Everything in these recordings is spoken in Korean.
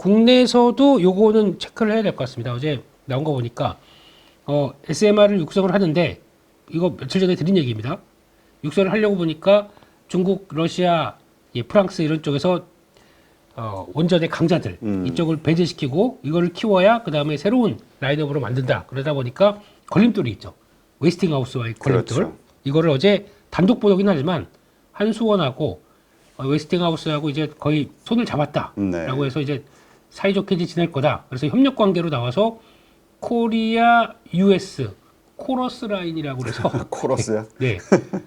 국내에서도 요거는 체크를 해야 될 것 같습니다. 어제 나온 거 보니까 SMR을 육성을 하는데 이거 며칠 전에 드린 얘기입니다. 육성을 하려고 보니까 중국, 러시아, 예, 프랑스 이런 쪽에서 원전의 강자들 이쪽을 배제시키고 이거를 키워야 그 다음에 새로운 라인업으로 만든다. 그러다 보니까 걸림돌이 있죠. 웨스팅하우스와의 걸림돌. 그렇죠. 이거를 어제 단독 보도긴 하지만 한수원하고 웨스팅하우스하고 이제 거의 손을 잡았다라고 네. 해서 이제 사이좋게 지낼 거다. 그래서 협력 관계로 나와서 코리아 US 코러스 라인이라고 그래서 코러스요? 네.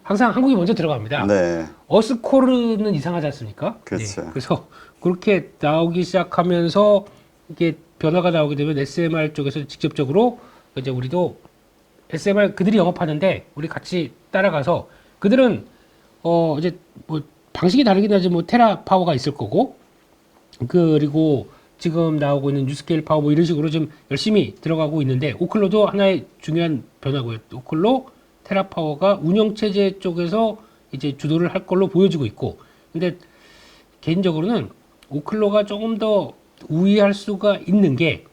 항상 한국이 먼저 들어갑니다. 네. 어스코르는 이상하지 않습니까? 그렇죠. 네. 그래서 그렇게 나오기 시작하면서 이게 변화가 나오게 되면 SMR 쪽에서 직접적으로 이제 우리도 SMR 그들이 영업하는데 우리 같이 따라가서 그들은 이제 뭐 방식이 다르긴 하지 뭐 테라 파워가 있을 거고 그리고 지금 나오고 있는 뉴스케일 파워 뭐 이런 식으로 좀 열심히 들어가고 있는데 오클로도 하나의 중요한 변화고요. 오클로 테라 파워가 운영 체제 쪽에서 이제 주도를 할 걸로 보여지고 있고 근데 개인적으로는 오클로가 조금 더 우위할 수가 있는 게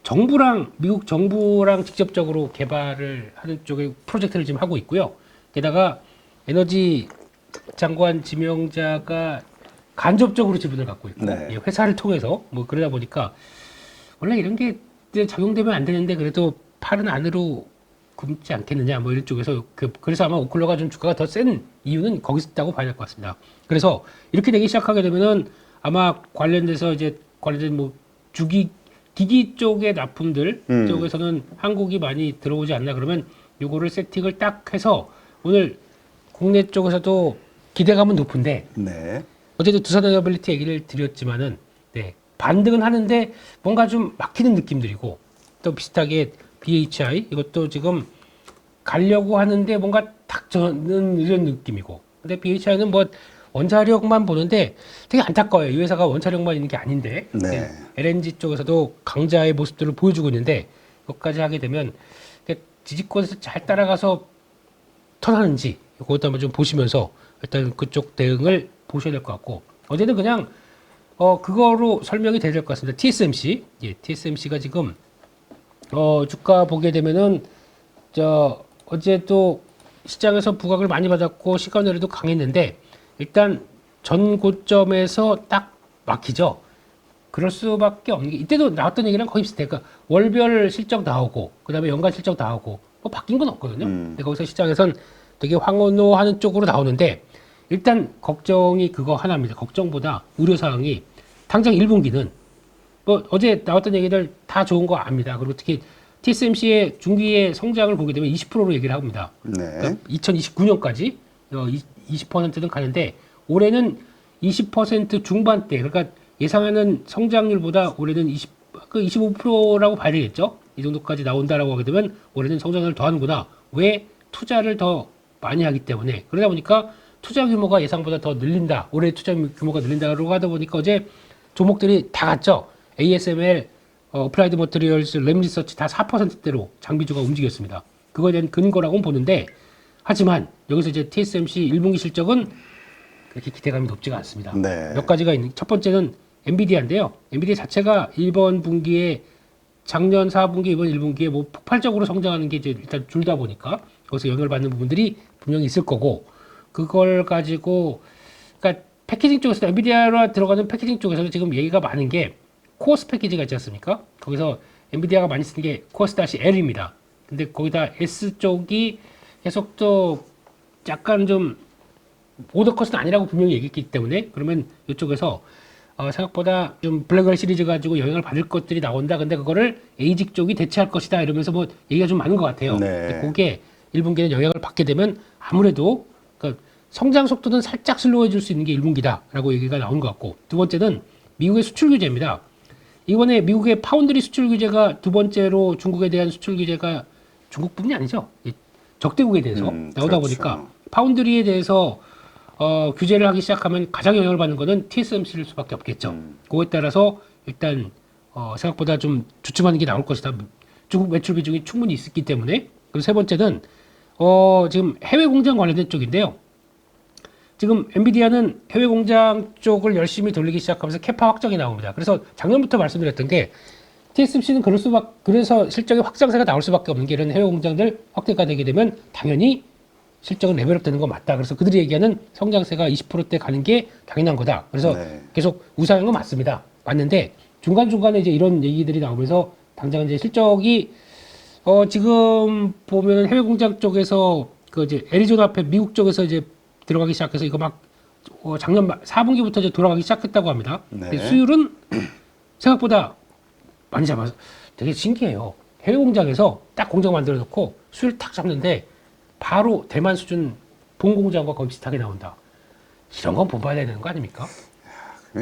정부랑 미국 정부랑 직접적으로 개발을 하는 쪽에 프로젝트를 지금 하고 있고요. 게다가 에너지 장관 지명자가 간접적으로 지분을 갖고 있고 네. 예, 회사를 통해서 뭐 그러다 보니까 원래 이런 게 이제 작용되면 안 되는데 그래도 팔은 안으로 굶지 않겠느냐 뭐 이런 쪽에서 그래서 아마 오클로가 좀 주가가 더 센 이유는 거기서 있다고 봐야 될 것 같습니다. 그래서 이렇게 되기 시작하게 되면은 아마 관련돼서 이제 관련된 뭐 주기 기기 쪽의 납품들 쪽에서는 한국이 많이 들어오지 않나 그러면 요거를 세팅을 딱 해서 오늘 국내 쪽에서도 기대감은 높은데 네. 어제도 두산에너빌리티 얘기를 드렸지만은 네, 반등은 하는데 뭔가 좀 막히는 느낌들이고 또 비슷하게 BHI 이것도 지금 가려고 하는데 뭔가 탁 저는 이런 느낌이고 근데 BHI는 뭐 원자력만 보는데 되게 안타까워요. 이 회사가 원자력만 있는 게 아닌데 네. LNG 쪽에서도 강자의 모습들을 보여주고 있는데 그것까지 하게 되면 지지권에서 잘 따라가서 턴하는지 그것도 한번 좀 보시면서 일단 그쪽 대응을 보셔야 될 것 같고 어제는 그냥 그거로 설명이 돼야 될 것 같습니다. TSMC 예, TSMC가 지금 주가 보게 되면은 어제 또 시장에서 부각을 많이 받았고 시간외로도 강했는데 일단 전 고점에서 딱 막히죠. 그럴 수밖에 없는 게 이때도 나왔던 얘기랑 거의 비슷해. 그러니까 월별 실적 나오고 그다음에 연간 실적 나오고 뭐 바뀐 건 없거든요. 근데 거기서 시장에선 되게 황홀로하는 쪽으로 나오는데 일단 걱정이 그거 하나입니다. 걱정보다 우려 사항이 당장 1분기는 뭐 어제 나왔던 얘기들 다 좋은 거 압니다. 그리고 특히 TSMC의 중기의 성장을 보게 되면 20%로 얘기를 합니다. 네. 그러니까 2029년까지 20%는 가는데 올해는 20% 중반대 그러니까 예상하는 성장률보다 올해는 25%라고 봐야 되겠죠. 이 정도까지 나온다라고 하게 되면 올해는 성장을 더 하는구나. 왜? 투자를 더 많이 하기 때문에 그러다 보니까 투자 규모가 예상보다 더 늘린다. 올해 투자 규모가 늘린다라고 하다 보니까 어제 종목들이 다 갔죠. ASML, 어플라이드 머티리얼스, 램리서치 다 4%대로 장비주가 움직였습니다. 그거에 대한 근거라고는 보는데 하지만 여기서 이제 TSMC 1분기 실적은 그렇게 기대감이 높지가 않습니다. 네. 몇 가지가 있는 첫 번째는 엔비디아인데요. 엔비디아 자체가 이번 분기에 작년 4분기, 이번 1분기에 뭐 폭발적으로 성장하는 게 이제 일단 줄다 보니까 거기서 영향을 받는 부분들이 분명히 있을 거고 그걸 가지고 그러니까 패키징 쪽에서 엔비디아로 들어가는 패키징 쪽에서는 지금 얘기가 많은 게 코어스 패키지가 있지 않습니까? 거기서 엔비디아가 많이 쓰는 게 코어스-L입니다. 근데 거기다 S 쪽이 계속 또 약간 좀 오더 컷은 아니라고 분명히 얘기했기 때문에 그러면 이쪽에서 생각보다 좀 블랙웰 시리즈 가지고 영향을 받을 것들이 나온다. 근데 그거를 에이직 쪽이 대체할 것이다. 이러면서 뭐 얘기가 좀 많은 것 같아요. 네. 근데 그게 1분기에는 영향을 받게 되면 아무래도 그러니까 성장 속도는 살짝 슬로우해질 수 있는 게 1분기다라고 얘기가 나온 것 같고 두 번째는 미국의 수출 규제입니다. 이번에 미국의 파운드리 수출 규제가 두 번째로 중국에 대한 수출 규제가 중국뿐이 아니죠. 적대국에 대해서 나오다 그렇죠. 보니까 파운드리에 대해서 규제를 하기 시작하면 가장 영향을 받는 거는 TSMC일 수밖에 없겠죠. 그거에 따라서 일단 생각보다 좀 주춤하는 게 나올 것이다. 중국 매출 비중이 충분히 있기 때문에. 그리고 세 번째는 지금 해외 공장 관련된 쪽인데요. 지금 엔비디아는 해외 공장 쪽을 열심히 돌리기 시작하면서 캐파 확정이 나옵니다. 그래서 작년부터 말씀드렸던 게 TSMC는 그래서 실적의 확장세가 나올 수밖에 없는 게 이런 해외 공장들 확대가 되게 되면 당연히 실적은 레벨업 되는 건 맞다. 그래서 그들이 얘기하는 성장세가 20%대 가는 게 당연한 거다. 그래서 네. 계속 우상한 건 맞습니다. 맞는데 중간중간에 이제 이런 얘기들이 나오면서 당장 이제 실적이 지금 보면 해외 공장 쪽에서 그 이제 애리조나 앞에 미국 쪽에서 이제 들어가기 시작해서 이거 막 작년 4분기부터 이제 돌아가기 시작했다고 합니다. 네. 근데 수율은 생각보다 많이 잡아서 되게 신기해요. 해외 공장에서 딱 공장 만들어 놓고 수율 탁 잡는데 바로 대만 수준 본 공장과 거의 비슷하게 나온다. 이런 건 본봐야 되는 거 아닙니까?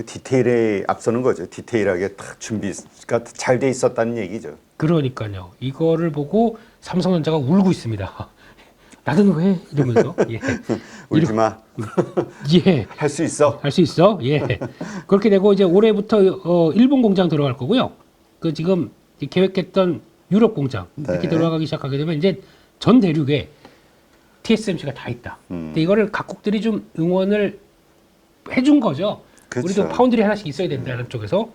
디테일에 앞서는 거죠. 디테일하게 딱 준비가 잘 돼 있었다는 얘기죠. 그러니까요. 이거를 보고 삼성전자가 울고 있습니다. 나는 왜? 이러면서. 예. 울지 마. 예. 할 수 있어. 할 수 있어. 예. 그렇게 되고 이제 올해부터 일본 공장 들어갈 거고요. 그 지금 계획했던 유럽 공장 이렇게 네. 들어가기 시작하게 되면 이제 전 대륙에 TSMC가 다 있다. 근데 이거를 각국들이 좀 응원을 해준 거죠. 그쵸. 우리도 파운드리 하나씩 있어야 된다는 쪽에서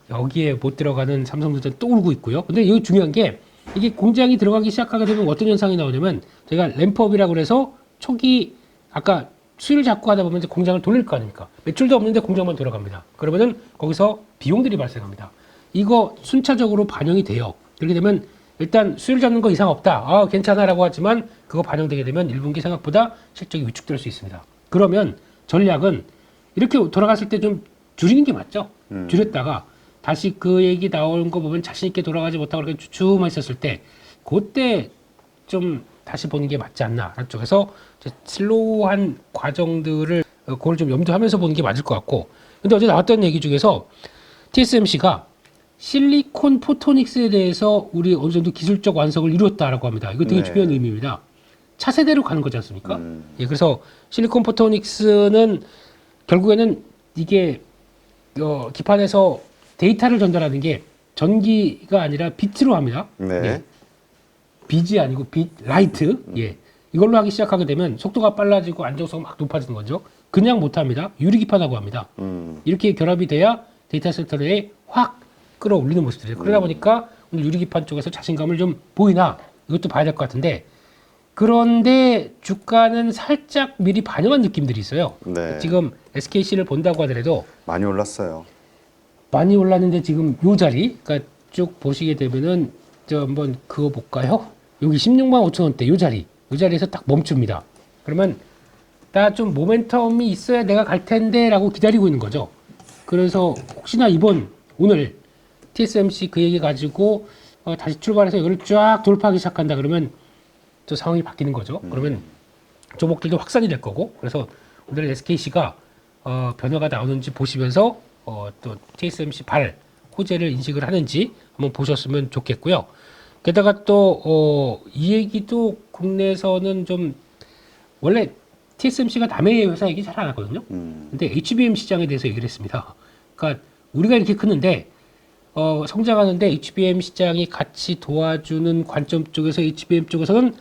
여기에 못 들어가는 삼성전자 또 울고 있고요. 근데 여기 중요한 게 이게 공장이 들어가기 시작하게 되면 어떤 현상이 나오냐면 저희가 램프업이라고 그래서 초기 아까 수율을 잡고 하다 보면 이제 공장을 돌릴 거 아닙니까? 매출도 없는데 공장만 돌아갑니다. 그러면은 거기서 비용들이 발생합니다. 이거 순차적으로 반영이 돼요. 그렇게 되면 일단 수율 잡는 거 이상 없다. 아, 괜찮아라고 하지만 그거 반영되게 되면 1분기 생각보다 실적이 위축될 수 있습니다. 그러면 전략은 이렇게 돌아갔을 때 좀 줄이는 게 맞죠. 줄였다가 다시 그 얘기 나오는 거 보면 자신 있게 돌아가지 못하고 그렇게 주춤만 있었을 때 그때 좀 다시 보는 게 맞지 않나 라는 쪽에서 슬로우한 과정들을 그걸 좀 염두하면서 보는 게 맞을 것 같고, 근데 어제 나왔던 얘기 중에서 TSMC가 실리콘 포토닉스에 대해서 우리 어느 정도 기술적 완성을 이루었다라고 합니다. 이거 되게 네. 중요한 의미입니다. 차세대로 가는 거지 않습니까? 예, 그래서 실리콘 포토닉스는 결국에는 이게 기판에서 데이터를 전달하는 게 전기가 아니라 빛으로 합니다. 네. 예. 빛이 아니고 빛, 라이트. 예. 이걸로 하기 시작하게 되면 속도가 빨라지고 안정성이 막 높아지는 거죠. 그냥 못 합니다. 유리기판하고 합니다. 이렇게 결합이 돼야 데이터 센터에 확 끌어올리는 모습들이에요. 그러다 보니까 오늘 유리기판 쪽에서 자신감을 좀 보이나 이것도 봐야 될 것 같은데, 그런데 주가는 살짝 미리 반영한 느낌들이 있어요. 네. 지금 SKC를 본다고 하더라도 많이 올랐어요. 많이 올랐는데 지금 요 자리, 그러니까 쭉 보시게 되면은 저 한번 그거 볼까요? 여기 16만 5천 원대 요 자리에서 딱 멈춥니다. 그러면 나 좀 모멘텀이 있어야 내가 갈 텐데라고 기다리고 있는 거죠. 그래서 혹시나 오늘 TSMC 그 얘기 가지고 다시 출발해서 이걸 쫙 돌파하기 시작한다 그러면 또 상황이 바뀌는 거죠. 그러면 종목들도 확산이 될 거고, 그래서 오늘 SKC가 변화가 나오는지 보시면서 또 TSMC 호재를 인식을 하는지 한번 보셨으면 좋겠고요. 게다가 또 이 얘기도 국내에서는 좀 원래 TSMC가 남의 회사 얘기 잘 안 하거든요. 근데 HBM 시장에 대해서 얘기를 했습니다. 그러니까 우리가 이렇게 크는데 성장하는데 HBM 시장이 같이 도와주는 관점 쪽에서 HBM 쪽에서는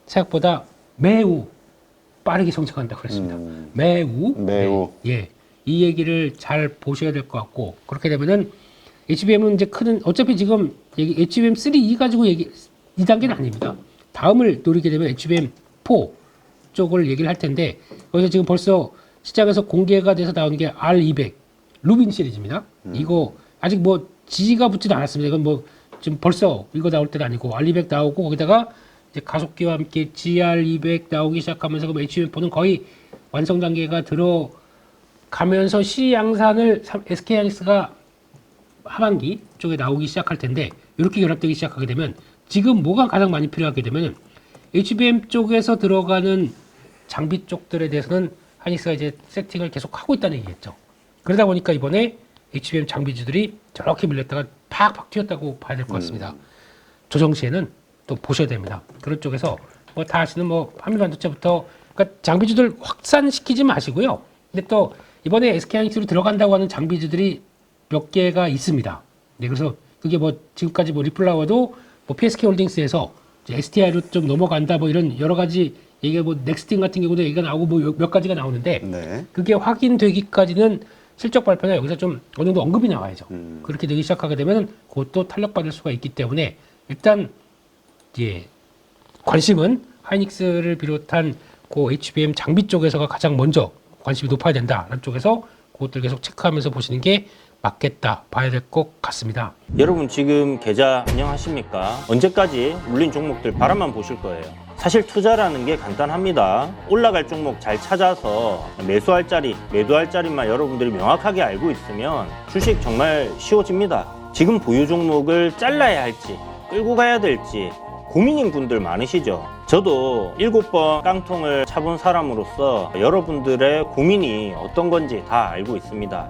생각보다 매우 빠르게 성장한다고 그랬습니다. 매우. 매우. 네, 예. 이 얘기를 잘 보셔야 될 것 같고, 그렇게 되면은 HBM은 이제 어차피 지금 HBM3E 가지고 2단계는 아닙니다. 다음을 노리게 되면 HBM4 쪽을 얘기를 할 텐데, 거기서 지금 벌써 시장에서 공개가 돼서 나오는 게 R200 루빈 시리즈입니다. 이거 아직 뭐 지가 붙지도 않았습니다. 이건 뭐 지금 벌써 이거 나올 때도 아니고 R200 나오고 거기다가 이제 가속기와 함께 GR200 나오기 시작하면서 그럼 HBM4는 거의 완성 단계가 들어가면서 시 양산을 SK하이닉스가 하반기 쪽에 나오기 시작할 텐데, 이렇게 결합되기 시작하게 되면 지금 뭐가 가장 많이 필요하게 되면 HBM 쪽에서 들어가는 장비 쪽들에 대해서는 하이닉스가 이제 세팅을 계속 하고 있다는 얘기겠죠. 그러다 보니까 이번에 HBM 장비주들이 저렇게 밀렸다가 팍팍 튀었다고 봐야 될 것 같습니다. 조정 시에는 또 보셔야 됩니다. 그런 쪽에서 뭐 다 아시는 뭐 한미반도체부터, 그러니까 장비주들 확산시키지 마시고요. 근데 또 이번에 SK하이닉스로 들어간다고 하는 장비주들이 몇 개가 있습니다. 네, 그래서 그게 뭐 지금까지 뭐 리플라워도 뭐 PSK 홀딩스에서 STI로 좀 넘어간다 뭐 이런 여러 가지 이게 뭐 넥스팅 같은 경우도 얘기가 나오고 뭐 몇 가지가 나오는데 네. 그게 확인되기까지는 실적 발표나 여기서 좀 어느 정도 언급이 나와야죠. 그렇게 되기 시작하게 되면 그것도 탄력받을 수가 있기 때문에 일단 예, 관심은 하이닉스를 비롯한 그 HBM 장비 쪽에서가 가장 먼저 관심이 높아야 된다라는 쪽에서 그것들 계속 체크하면서 보시는 게 맞겠다 봐야 될 것 같습니다. 여러분 지금 계좌 운영하십니까? 언제까지 물린 종목들 바라만 보실 거예요? 사실 투자라는 게 간단합니다. 올라갈 종목 잘 찾아서 매수할 자리, 매도할 자리만 여러분들이 명확하게 알고 있으면 주식 정말 쉬워집니다. 지금 보유 종목을 잘라야 할지 끌고 가야 될지 고민인 분들 많으시죠? 저도 7번 깡통을 차본 사람으로서 여러분들의 고민이 어떤 건지 다 알고 있습니다.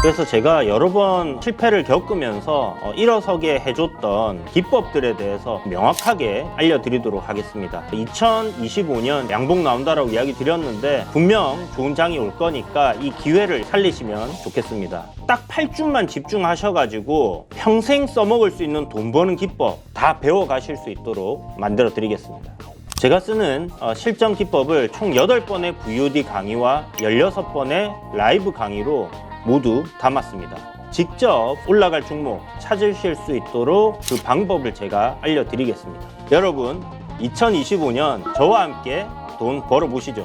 그래서 제가 여러 번 실패를 겪으면서 일어서게 해줬던 기법들에 대해서 명확하게 알려드리도록 하겠습니다. 2025년 양봉 나온다라고 이야기 드렸는데 분명 좋은 장이 올 거니까 이 기회를 살리시면 좋겠습니다. 딱 8주만 집중하셔가지고 평생 써먹을 수 있는 돈 버는 기법 다 배워가실 수 있도록 만들어 드리겠습니다. 제가 쓰는 실전 기법을 총 8번의 VOD 강의와 16번의 라이브 강의로 모두 담았습니다. 직접 올라갈 종목 찾으실 수 있도록 그 방법을 제가 알려드리겠습니다. 여러분 2025년 저와 함께 돈 벌어보시죠.